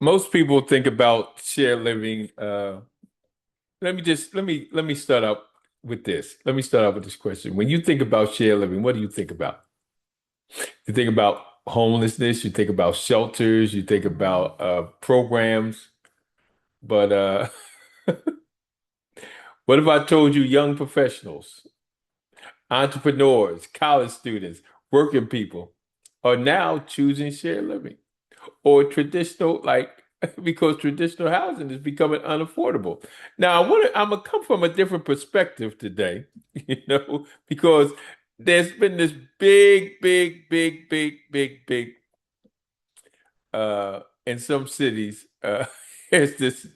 Most people think about shared living. Let me start out with this. Let me start out with this question. When you think about shared living, what do you think about? You think about homelessness, you think about shelters, you think about programs. But what if I told you young professionals, entrepreneurs, college students, working people are now choosing shared living or traditional, like because traditional housing is becoming unaffordable. Now, I'm gonna come from a different perspective today, because there's been this big in some cities, there's this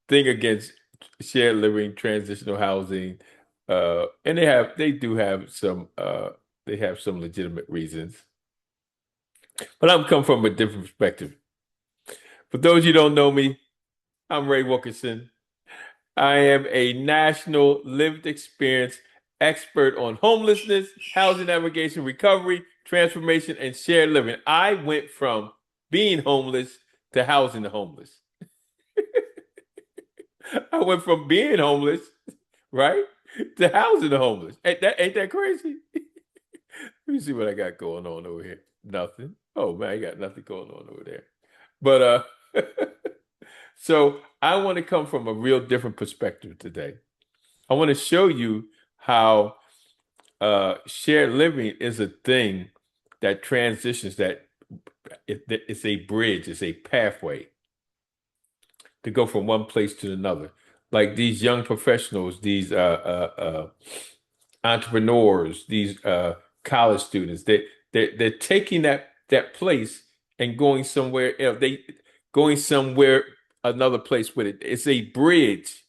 thing against shared living, transitional housing, and they have some legitimate reasons. But I'm come from a different perspective. For those you don't know me, I'm Ray Wilkerson. I am a national lived experience expert on homelessness, housing navigation, recovery, transformation, and shared living. I went from being homeless to housing the homeless. I went from being homeless, right, to housing the homeless. Ain't that crazy? Let me see what I got going on over here. Nothing. Oh man, I got nothing going on over there. But so I want to come from a real different perspective today. I want to show you how shared living is a thing that transitions, it's a bridge, it's a pathway to go from one place to another. Like these young professionals, these entrepreneurs, these college students, they're taking that place and going somewhere else. They going somewhere another place with it. It's a bridge.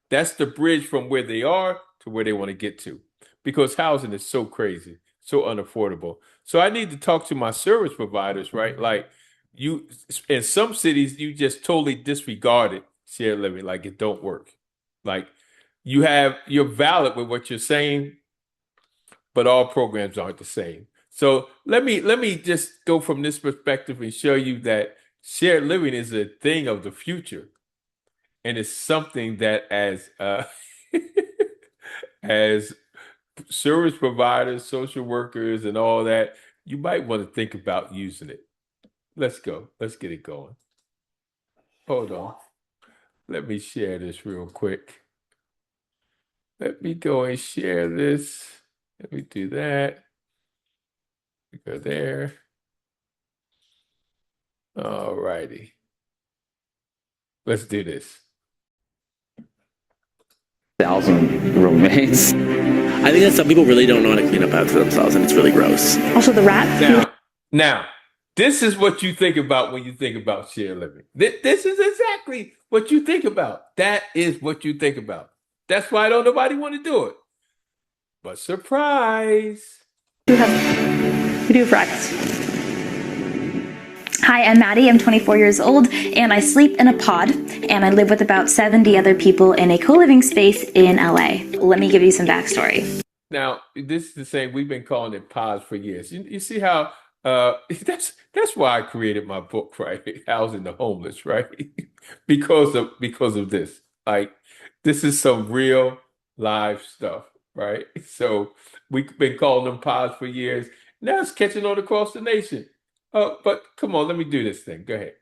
That's the bridge from where they are to where they want to get to. Because housing is so crazy, so unaffordable. So I need to talk to my service providers, right? Like you in some cities, you just totally disregarded shared living, like it don't work. Like you're valid with what you're saying, but all programs aren't the same. So let me just go from this perspective and show you that shared living is a thing of the future, and it's something that as service providers, social workers, and all that, you might want to think about using it. Let's go. Let's get it going. Hold on. Let me share this real quick. Let me go and share this. Let me do that. Go there. All righty. Let's do this. Thousand roommates. I think that some people really don't know how to clean up after themselves, and it's really gross. Also, the rats. Now, this is what you think about when you think about shared living. This is exactly what you think about. That is what you think about. That's why don't nobody want to do it. But surprise. We do have rats. Hi, I'm Maddie. I'm 24 years old, and I sleep in a pod, and I live with about 70 other people in a co-living space in LA. Let me give you some backstory. Now, this is the same. We've been calling it pods for years. You see how that's why I created my book, right? Housing the Homeless, right? Because of this. Like this is some real live stuff, right? So we've been calling them pods for years. Now it's catching on across the nation. But come on, let me do this thing. Go ahead.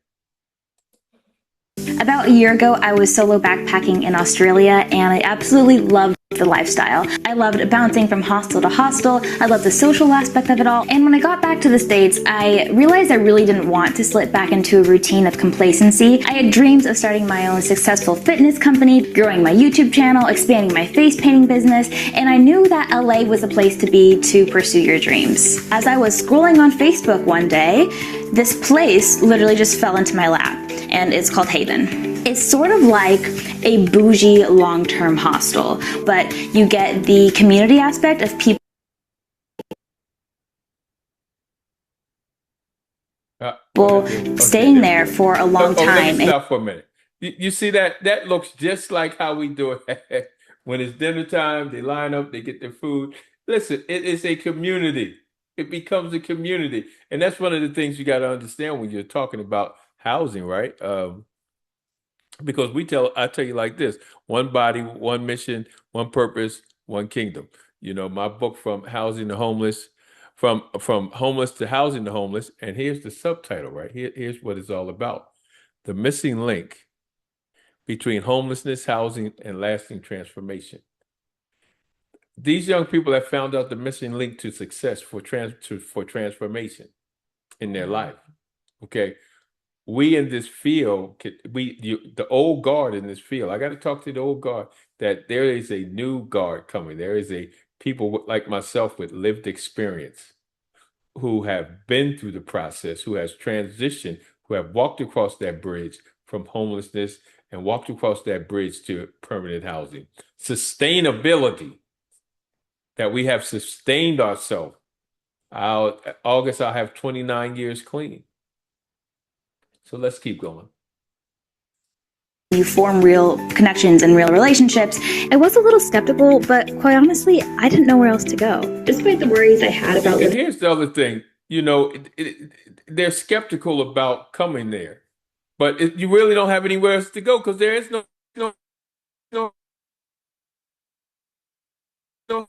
About a year ago, I was solo backpacking in Australia, and I absolutely loved the lifestyle. I loved bouncing from hostel to hostel. I loved the social aspect of it all. And when I got back to the States, I realized I really didn't want to slip back into a routine of complacency. I had dreams of starting my own successful fitness company, growing my YouTube channel, expanding my face painting business, and I knew that LA was a place to be to pursue your dreams. As I was scrolling on Facebook one day, this place literally just fell into my lap, and it's called Haven. It's sort of like a bougie long-term hostel, but you get the community aspect of people staying there for a long Let time. me stop for a minute. You see that? That looks just like how we do it when it's dinner time. They line up, they get their food. Listen, it is a community. It becomes a community, and that's one of the things you got to understand when you're talking about housing, right? Because I tell you like this: one body, one mission, one purpose, one kingdom. You know, my book from housing the homeless, from homeless to housing the homeless, and here's the subtitle, right? Here's what it's all about: the missing link between homelessness, housing, and lasting transformation. These young people have found out the missing link to success for transformation in their life. Okay, we in this field, the old guard in this field. I got to talk to the old guard that there is a new guard coming. There is a like myself with lived experience who have been through the process, who has transitioned, who have walked across that bridge from homelessness and walked across that bridge to permanent housing. Sustainability, that we have sustained ourselves. August, I'll have 29 years clean. So let's keep going. You form real connections and real relationships. I was a little skeptical, but quite honestly, I didn't know where else to go. Despite the worries I had about And here's the other thing, you know, they're skeptical about coming there, but you really don't have anywhere else to go because there is no, no, no, no,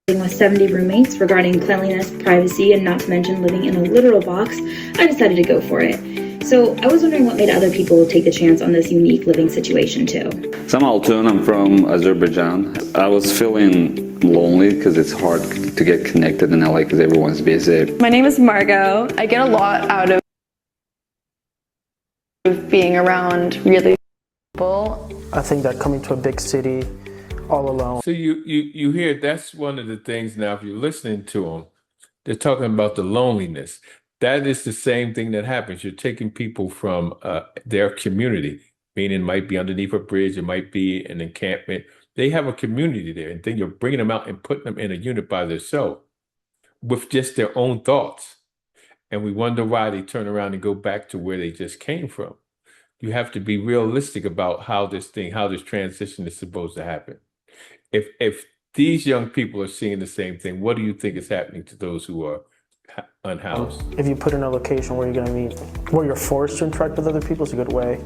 with 70 roommates regarding cleanliness, privacy, and not to mention living in a literal box, I decided to go for it. So I was wondering what made other people take the chance on this unique living situation too. So I'm Altun, I'm from Azerbaijan. I was feeling lonely because it's hard to get connected in LA because everyone's busy. My name is Margot. I get a lot out of being around really people. I think that coming to a big city all alone. So you hear that's one of the things now. If you're listening to them, they're talking about the loneliness. That is the same thing that happens. You're taking people from their community, meaning it might be underneath a bridge, it might be an encampment. They have a community there, and then you're bringing them out and putting them in a unit by themselves with just their own thoughts. And we wonder why they turn around and go back to where they just came from. You have to be realistic about how this transition is supposed to happen. If these young people are seeing the same thing, what do you think is happening to those who are unhoused? If you put in a location where you're going to meet, where you're forced to interact with other people, it's a good way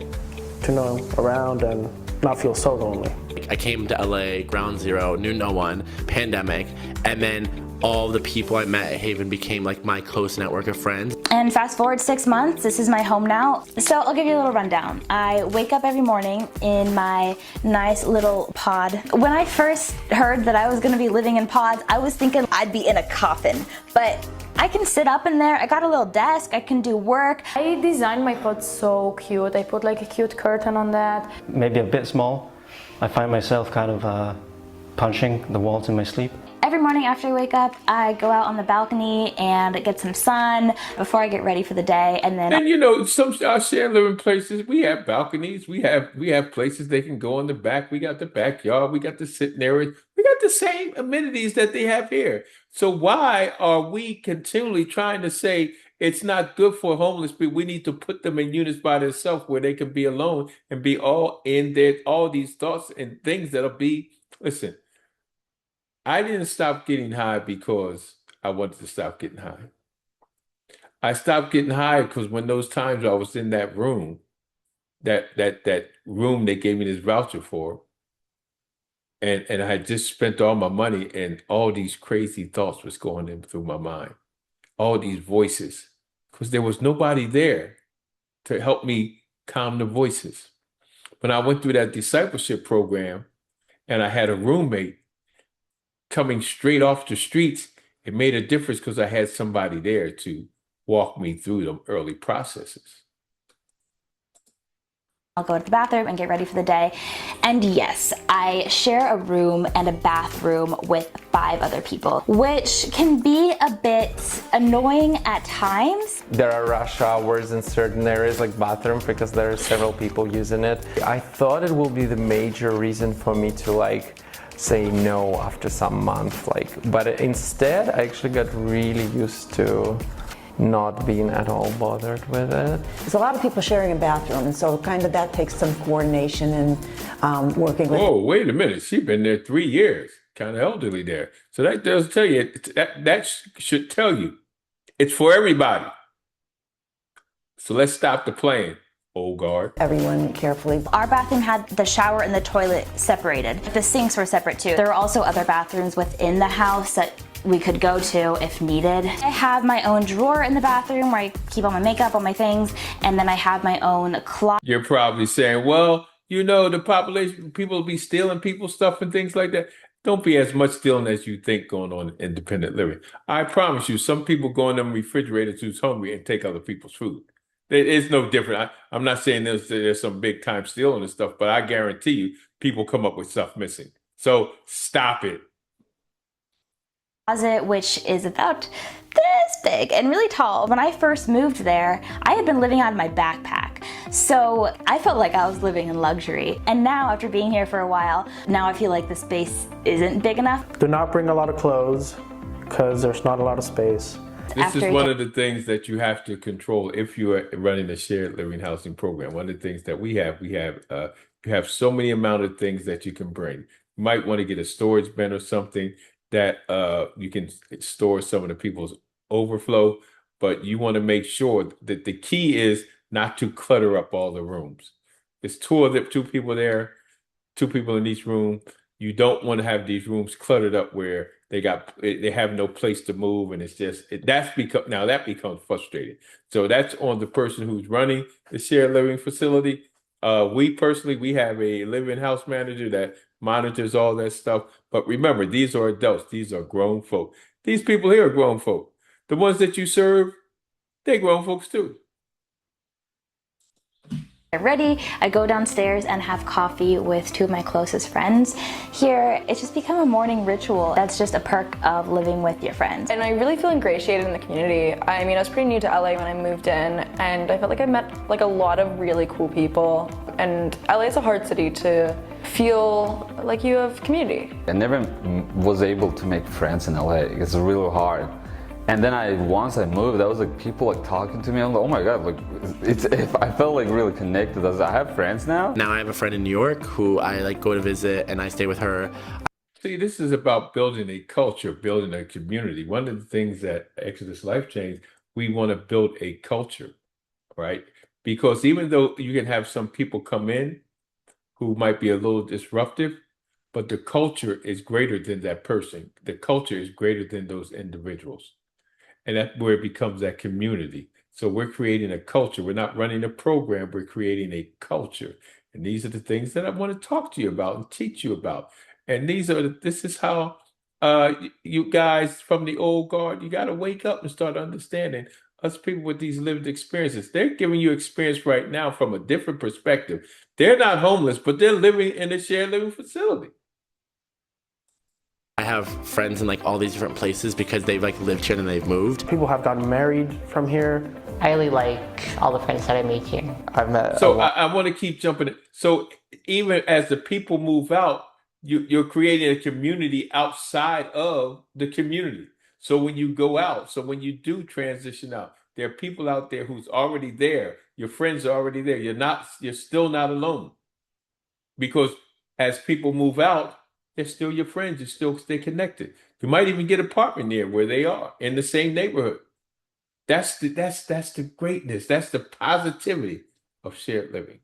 to know around and not feel so lonely. I came to LA, ground zero, knew no one, pandemic, and then all the people I met at Haven became like my close network of friends. And fast forward 6 months, this is my home now. So I'll give you a little rundown. I wake up every morning in my nice little pod. When I first heard that I was gonna be living in pods, I was thinking I'd be in a coffin, but I can sit up in there. I got a little desk, I can do work. I designed my pod so cute. I put like a cute curtain on that. Maybe a bit small. I find myself kind of punching the walls in my sleep. Every morning after I wake up, I go out on the balcony and get some sun before I get ready for the day, and then. And you know, some our shared living places, we have balconies, we have places they can go in the back. We got the backyard, we got the sitting area, we got the same amenities that they have here. So why are we continually trying to say it's not good for homeless people? We need to put them in units by themselves where they can be alone and be all in there, all these thoughts and things that'll be. Listen. I didn't stop getting high because I wanted to stop getting high. I stopped getting high because when those times I was in that room, that room they gave me this voucher for, and I had just spent all my money, and all these crazy thoughts was going in through my mind, all these voices, because there was nobody there to help me calm the voices. When I went through that discipleship program, and I had a roommate coming straight off the streets, it made a difference because I had somebody there to walk me through the early processes. I'll go to the bathroom and get ready for the day. And yes, I share a room and a bathroom with 5 other people, which can be a bit annoying at times. There are rush hours in certain areas like bathrooms because there are several people using it. I thought it will be the major reason for me to like say no after some month, but instead I actually got really used to not being at all bothered with it. There's a lot of people sharing a bathroom, and so kind of that takes some coordination and working with. Oh, wait a minute. She's been there 3 years, kind of elderly there. So that does tell you, that should tell you, it's for everybody. So let's stop the playing, old guard. Everyone carefully. Our bathroom had the shower and the toilet separated. The sinks were separate too. There were also other bathrooms within the house that we could go to if needed. I have my own drawer in the bathroom where I keep all my makeup, all my things, and then I have my own closet. You're probably saying, well, you know, the population, people will be stealing people's stuff and things like that. Don't be as much stealing as you think going on in independent living. I promise you, some people go in them refrigerators who's hungry and take other people's food. It's no different. I'm not saying there's some big time stealing and stuff, but I guarantee you people come up with stuff missing. So stop it. Closet, which is about this big and really tall. When I first moved there, I had been living out of my backpack. So I felt like I was living in luxury. And now, after being here for a while, now I feel like the space isn't big enough. Do not bring a lot of clothes because there's not a lot of space. This is one of the things that you have to control if you are running a shared living housing program. One of the things that you have so many amount of things that you can bring. You might want to get a storage bin or something that you can store some of the people's overflow, but you want to make sure that the key is not to clutter up all the rooms. There's two people there, 2 people in each room. You don't want to have these rooms cluttered up where they have no place to move, and it's just that becomes frustrating. So that's on the person who's running the shared living facility. We have a living house manager that monitors all that stuff. But remember, these are adults. These are grown folk. These people here are grown folk. The ones that you serve, they're grown folks too. Ready, I go downstairs and have coffee with 2 of my closest friends. Here, it's just become a morning ritual. That's just a perk of living with your friends. And I really feel ingratiated in the community. I mean, I was pretty new to LA when I moved in, and I felt like I met like a lot of really cool people. And LA is a hard city to feel like you have community. I never was able to make friends in LA. It's really hard. And then once I moved, I was like people like talking to me. I'm like, oh my god, I felt like really connected. I have friends now. Now I have a friend in New York who I like go to visit and I stay with her. See, this is about building a culture, building a community. One of the things that Exodus Life Change, we want to build a culture, right? Because even though you can have some people come in who might be a little disruptive, but the culture is greater than that person. The culture is greater than those individuals. And that's where it becomes that community. So we're creating a culture. We're not running a program. We're creating a culture. And these are the things that I want to talk to you about and teach you about. And this is how you guys from the old guard, you got to wake up and start understanding us people with these lived experiences. They're giving you experience right now from a different perspective. They're not homeless, but they're living in a shared living facility. I have friends in like all these different places because they've like lived here and they've moved. People have gotten married from here. I really like all the friends that I made here. I've met. So I want to keep jumping. So even as the people move out, you're creating a community outside of the community. So when you go out, so when you do transition out, there are people out there who's already there. Your friends are already there. You're still not alone. Because as people move out, they're still your friends. You still stay connected. You might even get an apartment near where they are in the same neighborhood. That's the greatness. That's the positivity of shared living.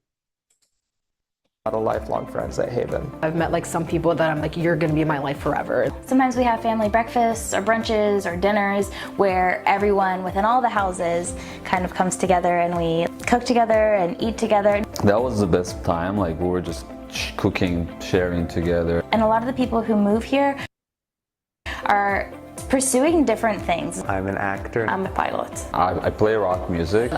A lot of lifelong friends at Haven. I've met like some people that I'm like, you're gonna be in my life forever. Sometimes we have family breakfasts or brunches or dinners where everyone within all the houses kind of comes together and we cook together and eat together. That was the best time. Like we were just cooking, sharing together. And a lot of the people who move here are pursuing different things. I'm an actor. I'm a pilot. I play rock music.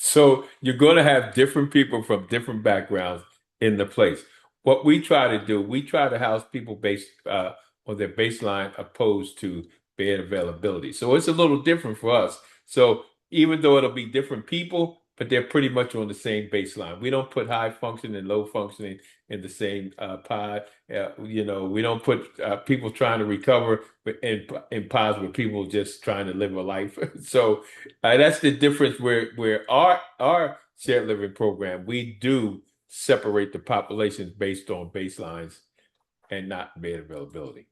So you're going to have different people from different backgrounds in the place. What we try to do, we try to house people based on their baseline opposed to bed availability. So it's a little different for us. So even though it'll be different people, but they're pretty much on the same baseline. We don't put high functioning and low functioning in the same pod. We don't put people trying to recover in pods with people just trying to live a life. So that's the difference where our shared living program, we do separate the populations based on baselines and not bed availability.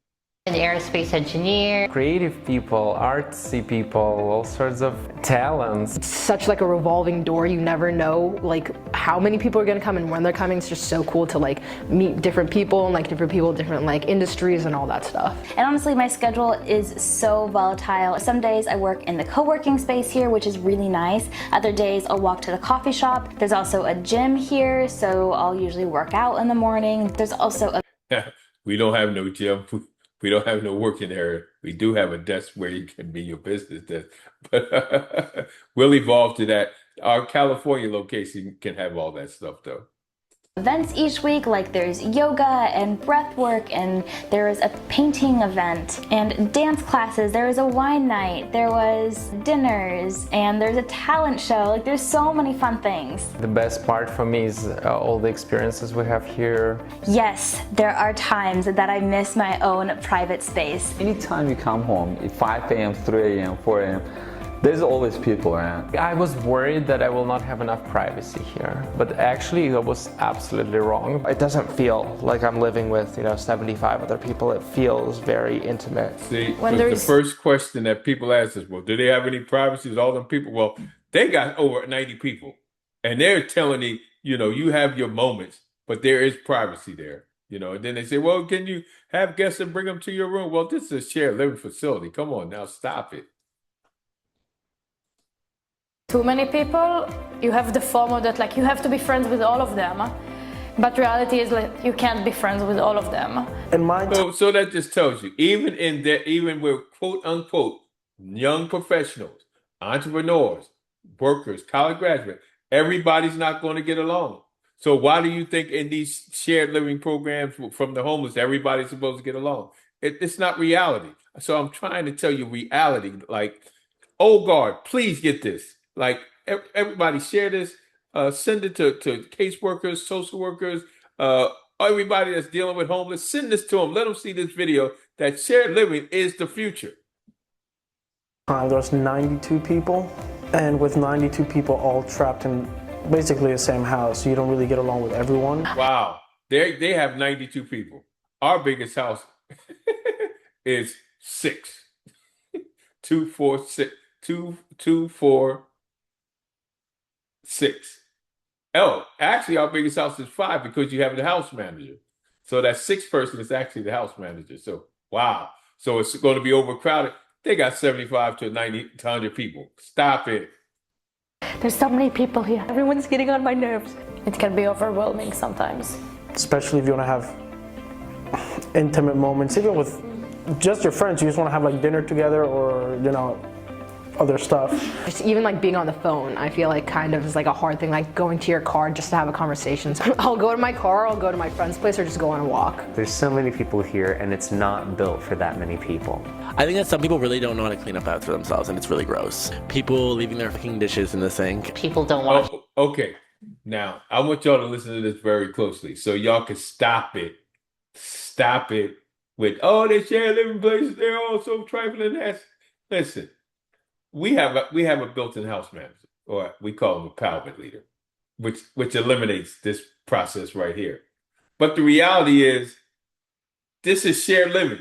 An aerospace engineer. Creative people, artsy people, all sorts of talents. It's such like a revolving door. You never know like how many people are gonna come and when they're coming. It's just so cool to like meet different people and like different people, different like industries and all that stuff. And honestly, my schedule is so volatile. Some days I work in the co-working space here, which is really nice. Other days I'll walk to the coffee shop. There's also a gym here, so I'll usually work out in the morning. There's also a We don't have no gym. We don't have no working area. We do have a desk where you can be your business desk. But we'll evolve to that. Our California location can have all that stuff, though. events each week, like there's yoga and breath work, and there is a painting event and dance classes. There was a wine night, there was dinners, and there's a talent show. Like there's so many fun things. The best part for me is all the experiences we have here. Yes, there are times that I miss my own private space. Anytime you come home, at 5 a.m., 3 a.m., 4 a.m., there's always people around. I was worried that I will not have enough privacy here, but actually I was absolutely wrong. It doesn't feel like I'm living with, 75 other people. It feels very intimate. See, the first question that people ask is, well, do they have any privacy with all them people? Well, they got over 90 people, and they're telling you, you have your moments, but there is privacy there. And then they say, well, can you have guests and bring them to your room? Well, this is a shared living facility. Come on now, stop it. Too many people, you have the FOMO that like you have to be friends with all of them, but reality is like you can't be friends with all of them. So that just tells you, even with quote unquote young professionals, entrepreneurs, workers, college graduates, everybody's not going to get along. So why do you think in these shared living programs from the homeless, everybody's supposed to get along? It's not reality. So I'm trying to tell you reality. Like, oh God, please get this. Like everybody share this, send it to caseworkers, social workers, everybody that's dealing with homeless, send this to them. Let them see this video that shared living is the future. There's 92 people, and with 92 people all trapped in basically the same house, you don't really get along with everyone. Wow. They have 92 people. Our biggest house is 6. 2, 4, 6. 2, 4, 6. Oh, actually, our biggest house is 5 because you have the house manager. So that 6th person is actually the house manager. So, wow. So it's going to be overcrowded. They got 75 to 90 to 100 people. Stop it. There's so many people here. Everyone's getting on my nerves. It can be overwhelming sometimes. Especially if you want to have intimate moments, even with just your friends. You just want to have like dinner together or, other stuff. Just even like being on the phone, I feel like kind of is like a hard thing, like going to your car just to have a conversation. So I'll go to my car, I'll go to my friend's place, or just go on a walk. There's so many people here and it's not built for that many people. I think that some people really don't know how to clean up after themselves, and it's really gross. People leaving their fucking dishes in the sink. People don't want Okay. Now, I want y'all to listen to this very closely so y'all can stop it. Stop it with, they share living places, they're all so trifling. Listen. We have a built-in house manager, or we call him a empowerment leader, which eliminates this process right here. But the reality is, this is shared living.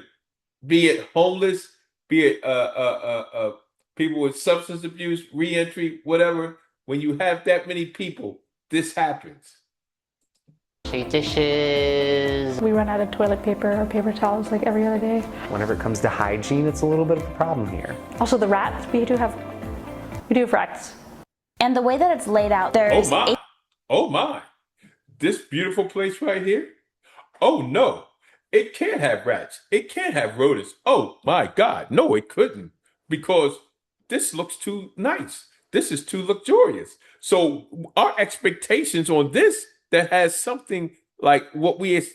Be it homeless, be it people with substance abuse, reentry, whatever. When you have that many people, this happens. dishes. We run out of toilet paper or paper towels like every other day. Whenever it comes to hygiene, it's a little bit of a problem here. Also the rats, we do have rats. And the way that it's laid out, there's Oh my, this beautiful place right here. Oh no, it can't have rats. It can't have rodents. Oh my God, no, it couldn't, because this looks too nice. This is too luxurious. So our expectations on this that has something like the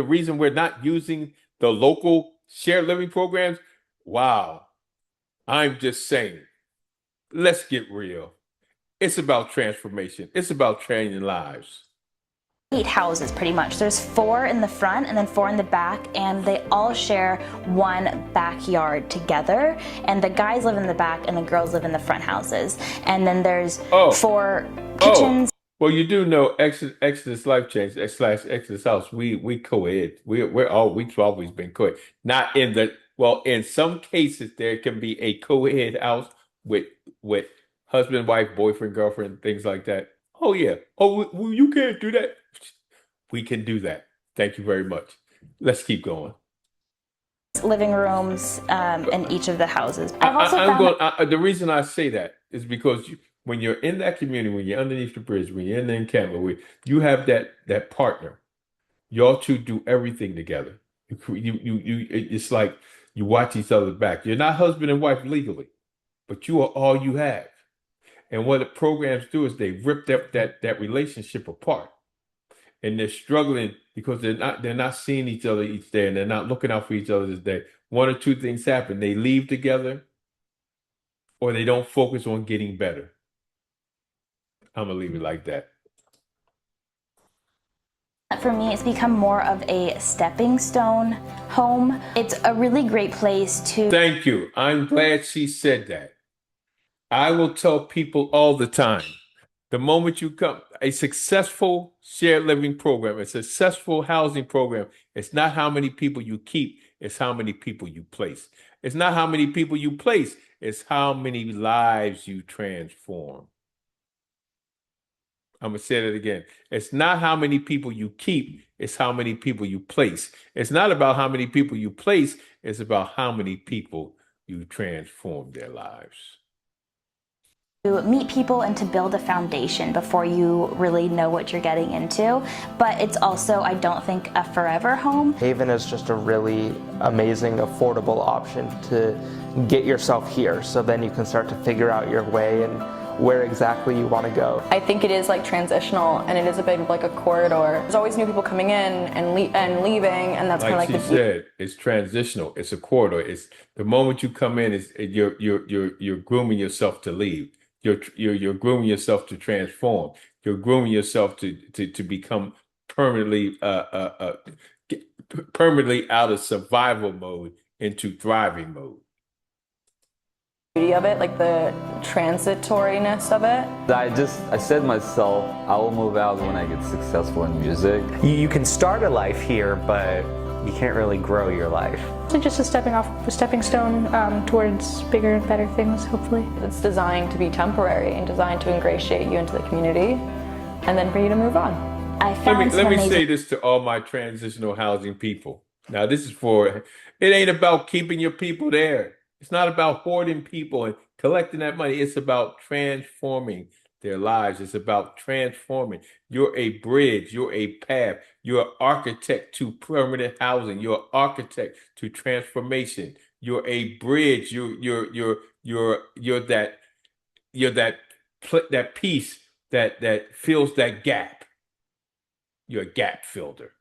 reason we're not using the local shared living programs. Wow. I'm just saying, let's get real. It's about transformation. It's about changing lives. 8 houses pretty much. There's 4 in the front and then 4 in the back, and they all share one backyard together. And the guys live in the back and the girls live in the front houses. And then there's 4 kitchens. Well, you do know Exodus Life Change / Exodus House. We co-ed. We've always been co-ed. Not in the in some cases there can be a co-ed house with husband, wife, boyfriend, girlfriend, things like that. Oh yeah. Oh, well, you can't do that. We can do that. Thank you very much. Let's keep going. Living rooms in each of the houses. The reason I say that is because when you're in that community, when you're underneath the bridge, when you're in the encampment, you have that partner. Y'all two do everything together. It's like you watch each other back. You're not husband and wife legally, but you are all you have. And what the programs do is they rip that relationship apart. And they're struggling because they're not seeing each other each day, and they're not looking out for each other this day. One or two things happen. They leave together, or they don't focus on getting better. I'm gonna leave it like that. For me, it's become more of a stepping stone home. It's a really great place to... Thank you. I'm glad she said that. I will tell people all the time, the moment you come, a successful shared living program, a successful housing program, it's not how many people you keep, it's how many people you place. It's not how many people you place, it's how many lives you transform. I'm going to say that again. It's not how many people you keep, it's how many people you place. It's not about how many people you place, it's about how many people you transform their lives. To meet people and to build a foundation before you really know what you're getting into. But it's also, I don't think, a forever home. Haven is just a really amazing, affordable option to get yourself here. So then you can start to figure out your way and where exactly you want to go. I think it is like transitional, and it is a bit of like a corridor. There's always new people coming in and leaving, and that's kind of like she said, it's transitional. It's a corridor. It's the moment you come in, you're grooming yourself to leave. You're grooming yourself to transform. You're grooming yourself to become permanently out of survival mode into thriving mode. Beauty of it, like the transitoriness of it. I said myself, I will move out when I get successful in music. You can start a life here, but you can't really grow your life. So just a stepping stone towards bigger and better things, hopefully. It's designed to be temporary and designed to ingratiate you into the community, and then for you to move on. Let me say this to all my transitional housing people. Now, this is it ain't about keeping your people there. It's not about hoarding people and collecting that money. It's about transforming their lives. It's about transforming. You're a bridge. You're a path. You're an architect to permanent housing. You're an architect to transformation. You're a bridge. You're that piece that fills that gap. You're a gap filler.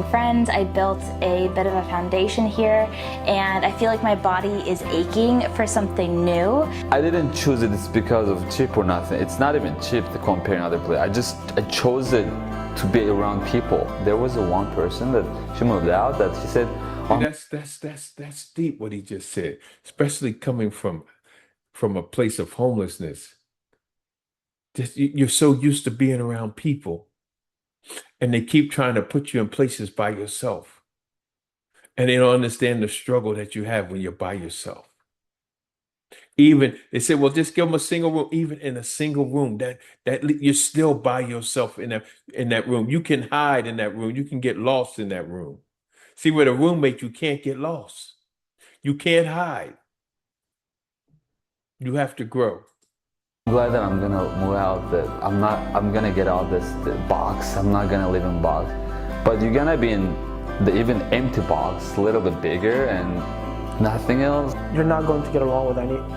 Friends, I built a bit of a foundation here, and I feel like my body is aching for something new. I didn't choose it. It's because of cheap or nothing. It's not even cheap to compare another place. I chose it to be around people. There was one person that she moved out that she said, That's deep what he just said, especially coming from a place of homelessness. You're so used to being around people. And they keep trying to put you in places by yourself. And they don't understand the struggle that you have when you're by yourself. Even, they say, well, just give them a single room. Even in a single room, that you're still by yourself in that room. You can hide in that room. You can get lost in that room. See, with a roommate, you can't get lost. You can't hide. You have to grow. I'm glad that I'm gonna move out, that I'm gonna get out this box. I'm not gonna live in box, but you're gonna be in the even empty box, a little bit bigger and nothing else. You're not going to get along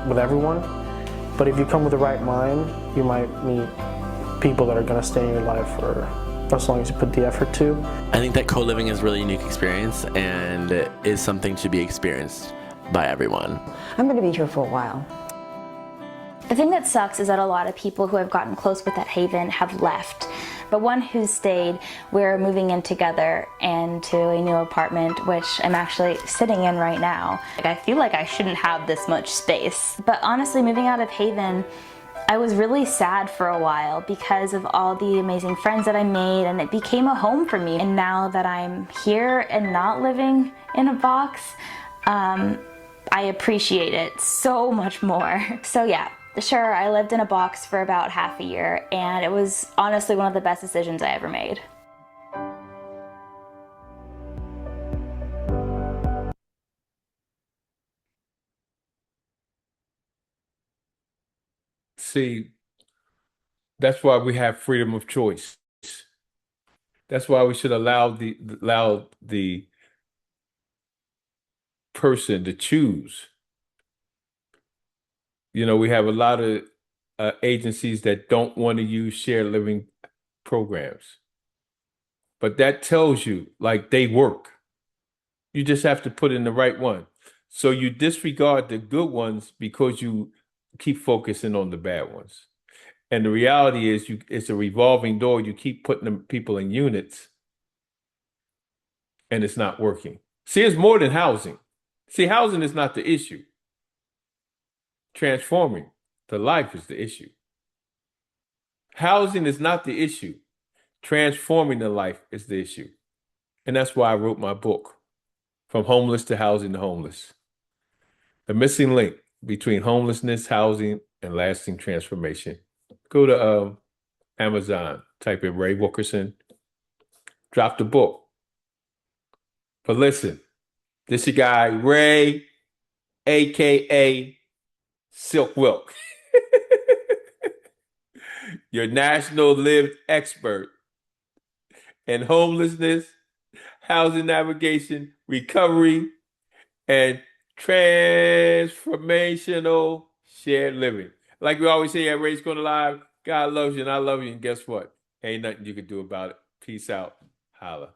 with everyone, But if you come with the right mind, you might meet people that are going to stay in your life for as long as you put the effort to. I think that co-living is a really unique experience and is something to be experienced by everyone. I'm going to be here for a while. The thing that sucks is that a lot of people who have gotten close with that haven have left. But one who's stayed, we're moving in together into a new apartment, which I'm actually sitting in right now. I feel like I shouldn't have this much space. But honestly, moving out of Haven, I was really sad for a while because of all the amazing friends that I made, and it became a home for me. And now that I'm here and not living in a box, I appreciate it so much more. So yeah, sure, I lived in a box for about half a year, and it was honestly one of the best decisions I ever made. See, that's why we have freedom of choice. That's why we should allow the person to choose. You know, we have a lot of agencies that don't want to use shared living programs. But that tells you, like, they work. You just have to put in the right one. So you disregard the good ones because you keep focusing on the bad ones. And the reality is, it's a revolving door. You keep putting them, people in units, and it's not working. See, it's more than housing. See, housing is not the issue. Transforming the life is the issue. Housing is not the issue. Transforming the life is the issue. And that's why I wrote my book, From Homeless to Housing the Homeless. The missing link between homelessness, housing, and lasting transformation. Go to Amazon, type in Ray Wilkerson, drop the book. But listen, this your guy, Ray, AKA Silk Wilk, your national lived expert in homelessness, housing navigation, recovery, and transformational shared living. Like we always say at Ray's Corner Live, God loves you and I love you, and guess what? Ain't nothing you can do about it. Peace out. Holla.